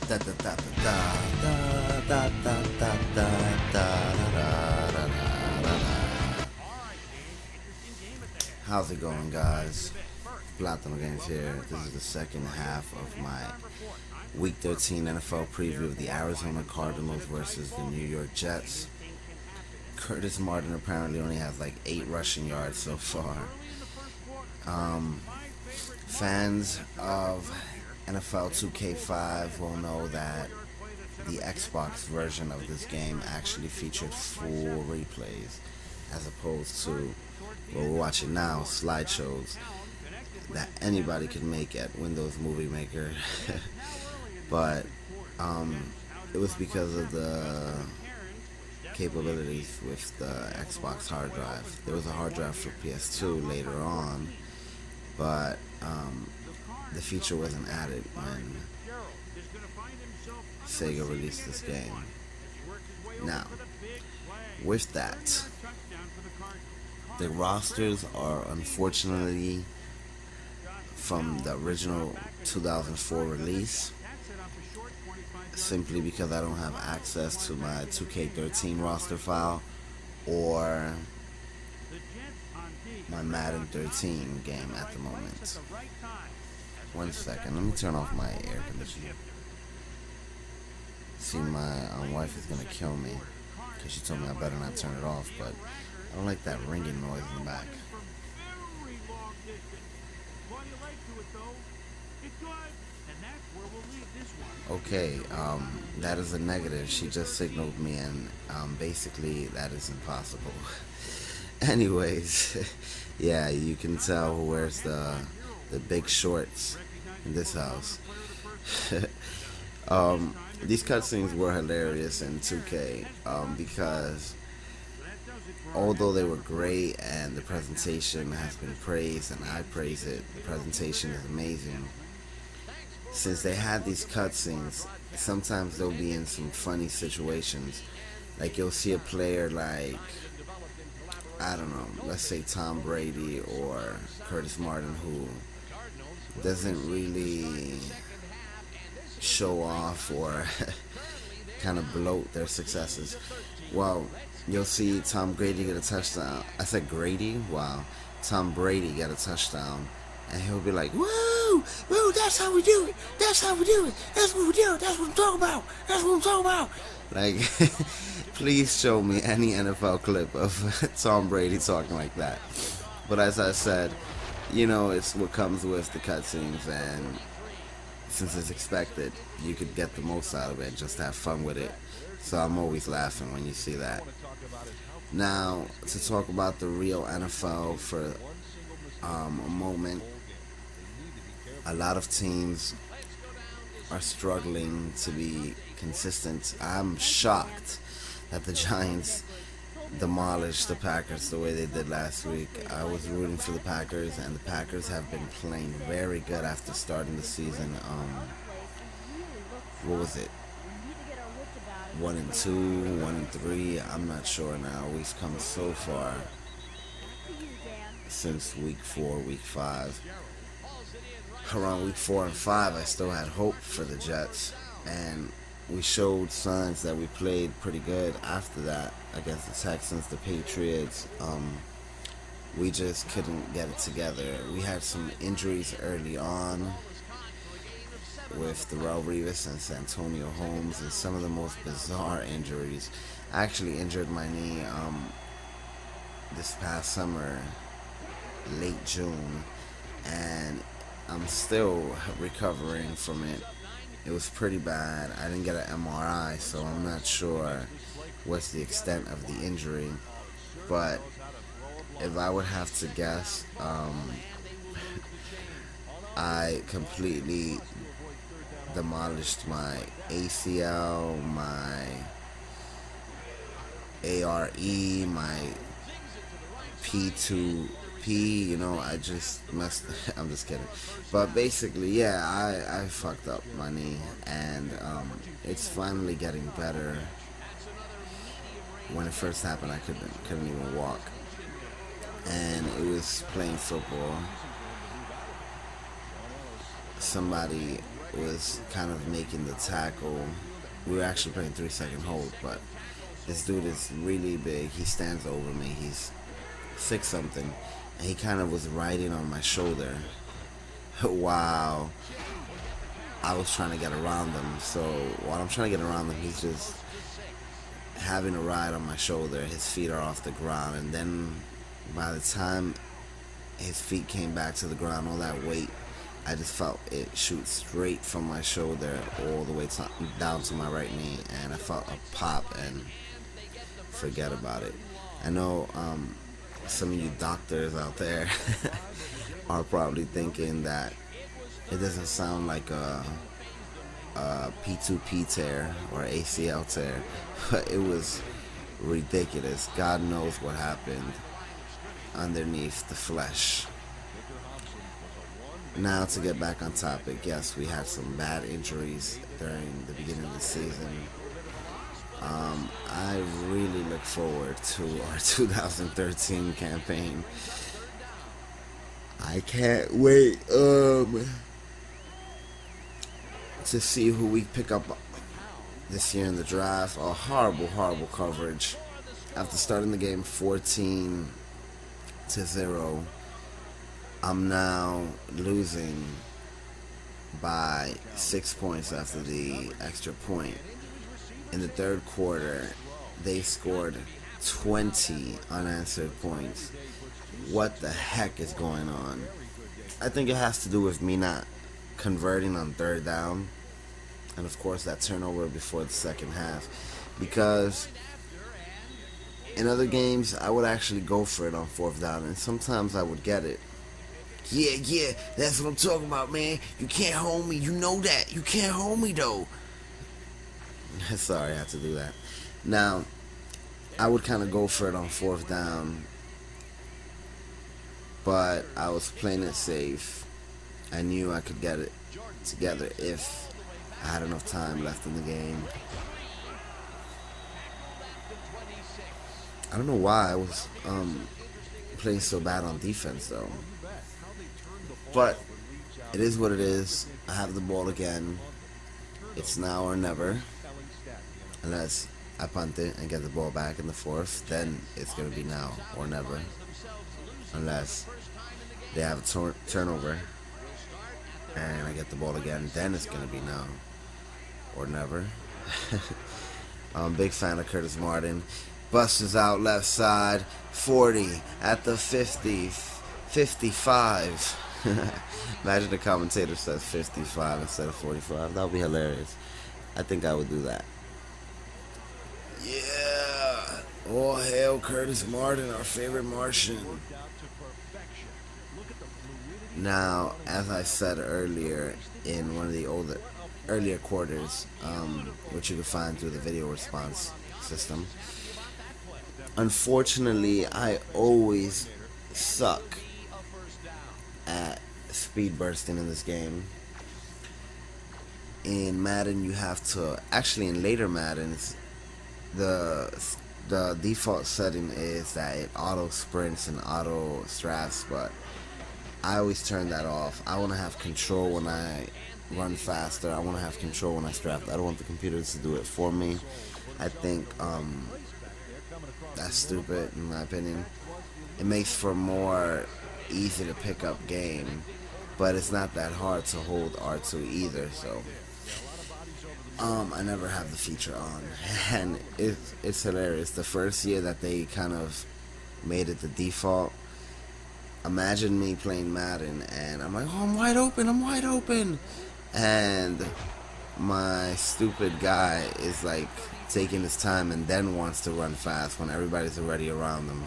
Da da da da da da da da da da da da. How's it going, guys? Platinum Games here. This is the second half of my Week 13 NFL preview of the Arizona Cardinals versus the New York Jets. Curtis Martin apparently only has like 8 rushing yards so far. Fans of NFL 2K5 will know that the Xbox version of this game actually featured full replays as opposed to what we're watching now, slideshows that anybody could make at Windows Movie Maker. But it was because of the capabilities with the Xbox hard drive. There was a hard drive for PS2 later on, but the feature wasn't added when Sega released this game. Now, with that, the rosters are unfortunately from the original 2004 release, simply because I don't have access to my 2K13 roster file or my Madden 13 game at the moment. 1 second, let me turn off my air conditioner. See, my wife is gonna kill me because she told me I better not turn it off, but I don't like that ringing noise in the back. Okay, that is a negative. She just signaled me, and basically that is impossible. Anyways, yeah, you can tell who wears the big shorts in this house. These cutscenes were hilarious in 2K because although they were great and the presentation has been praised and I praise it, the presentation is amazing. Since they had these cutscenes, sometimes they'll be in some funny situations. Like you'll see a player like, I don't know, let's say Tom Brady or Curtis Martin, who doesn't really show off or kind of bloat their successes. Well, you'll see Tom Brady get a touchdown. I said Grady? Wow. Tom Brady get a touchdown, and he'll be like, woo, woo, that's how we do it. That's how we do it. That's what we do. That's what I'm talking about. That's what I'm talking about. Like, please show me any NFL clip of Tom Brady talking like that. But as I said, you know, it's what comes with the cutscenes, and since it's expected, you could get the most out of it, just have fun with it. So I'm always laughing when you see that. Now, to talk about the real NFL for a moment, a lot of teams are struggling to be consistent. I'm shocked that the Giants demolished the Packers the way they did last week. I was rooting for the Packers, and the Packers have been playing very good after starting the season. What was it? 1-2, 1-3. I'm not sure now. We've come so far since week 4, week 5. Around week 4 and 5, I still had hope for the Jets, and we showed signs that we played pretty good after that against the Texans, the Patriots. We just couldn't get it together. We had some injuries early on with Darrelle Revis and Santonio Holmes, and some of the most bizarre injuries. I actually injured my knee this past summer, late June, and I'm still recovering from it. It was pretty bad. I didn't get an MRI, so I'm not sure what's the extent of the injury. But if I would have to guess, I completely demolished my ACL, my ARE, my P2P, you know, I just messed. I'm just kidding. But basically, yeah, I fucked up my knee, and it's finally getting better. When it first happened, I couldn't even walk, and it was playing football. Somebody was kind of making the tackle. We were actually playing 3-second hold, but this dude is really big. He stands over me. He's 6 something, and he kind of was riding on my shoulder while I was trying to get around him. So while I'm trying to get around him, he's just having a ride on my shoulder. His feet are off the ground, and then by the time his feet came back to the ground, all that weight, I just felt it shoot straight from my shoulder all the way down to my right knee, and I felt a pop, and forget about it. I know some of you doctors out there are probably thinking that it doesn't sound like a P2P tear or ACL tear, but it was ridiculous. God knows what happened underneath the flesh. Now, to get back on topic, yes, we had some bad injuries during the beginning of the season. I really look forward to our 2013 campaign. I can't wait to see who we pick up this year in the draft. A horrible coverage. After starting the game 14-0, I'm now losing by 6 points after the extra point. In the third quarter, they scored 20 unanswered points. What the heck is going on? I think it has to do with me not converting on third down, and of course that turnover before the second half, because in other games I would actually go for it on fourth down, and sometimes I would get it. Yeah, that's what I'm talking about, man. You can't hold me, you know that. You can't hold me, though. Sorry, I had to do that. Now, I would kind of go for it on fourth down, but I was playing it safe. I knew I could get it together if I had enough time left in the game. I don't know why I was playing so bad on defense, though. But it is what it is. I have the ball again. It's now or never. Unless I punt it and get the ball back in the fourth, then it's going to be now or never. Unless they have a turnover and I get the ball again, then it's going to be now or never. I'm a big fan of Curtis Martin. Busters out left side, 40 at the 50, 55. Imagine the commentator says 55 instead of 45. That would be hilarious. I think I would do that. Yeah. All hail Curtis Martin, our favorite Martian. Now, as I said earlier in one of the earlier quarters, which you can find through the video response system, unfortunately, I always suck at speed bursting in this game. In Madden, you have to, actually in later Maddens, the default setting is that it auto sprints and auto straps, but I always turn that off. I want to have control when I run faster. I want to have control when I strap. I don't want the computer to do it for me. I think that's stupid in my opinion. It makes for more easy to pick up game, but it's not that hard to hold R2 either, so I never have the feature on, and it's hilarious. The first year that they kind of made it the default, imagine me playing Madden and I'm like, oh, I'm wide open, and my stupid guy is like taking his time and then wants to run fast when everybody's already around them.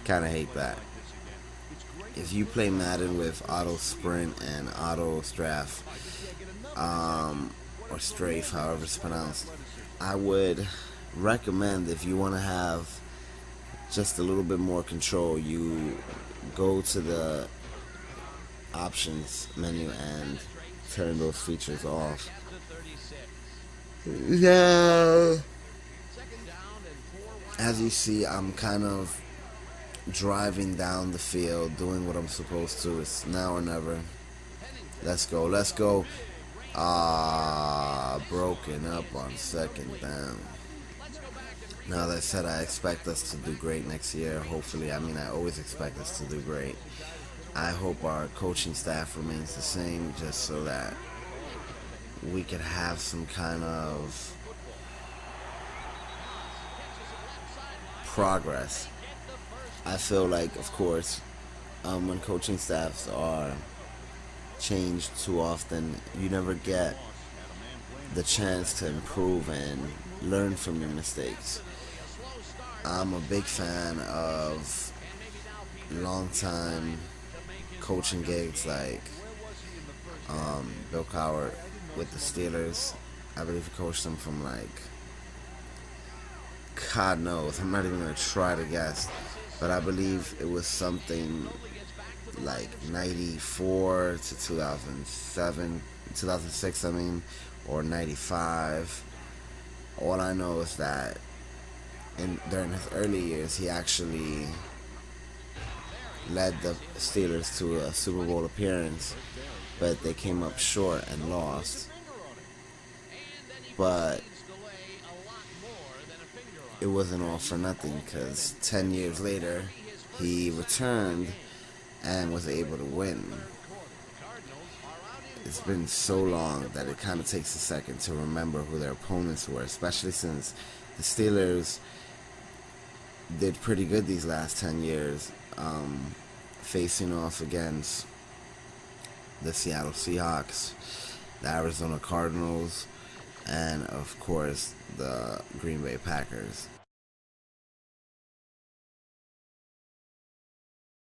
Kind of hate that. If you play Madden with auto sprint and auto strafe, or strafe, however it's pronounced, I would recommend, if you want to have just a little bit more control, you go to the options menu and turn those features off. Yeah. As you see, I'm kind of driving down the field, doing what I'm supposed to. It's now or never. Let's go. Broken up on second down. Now that said, I expect us to do great next year. Hopefully, I always expect us to do great. I hope our coaching staff remains the same, just so that we could have some kind of progress. I feel like, of course, when coaching staffs are changed too often, you never get the chance to improve and learn from your mistakes. I'm a big fan of long-time coaching gigs like Bill Cowher with the Steelers. I believe he coached them from God knows, I'm not even going to try to guess, but I believe it was something like 94 to 2006, or 95. All I know is that during his early years, he actually led the Steelers to a Super Bowl appearance, but they came up short and lost. But it wasn't all for nothing, because 10 years later, he returned and was able to win. It's been so long that it kind of takes a second to remember who their opponents were, especially since the Steelers did pretty good these last 10 years, facing off against the Seattle Seahawks, the Arizona Cardinals, and of course the Green Bay Packers.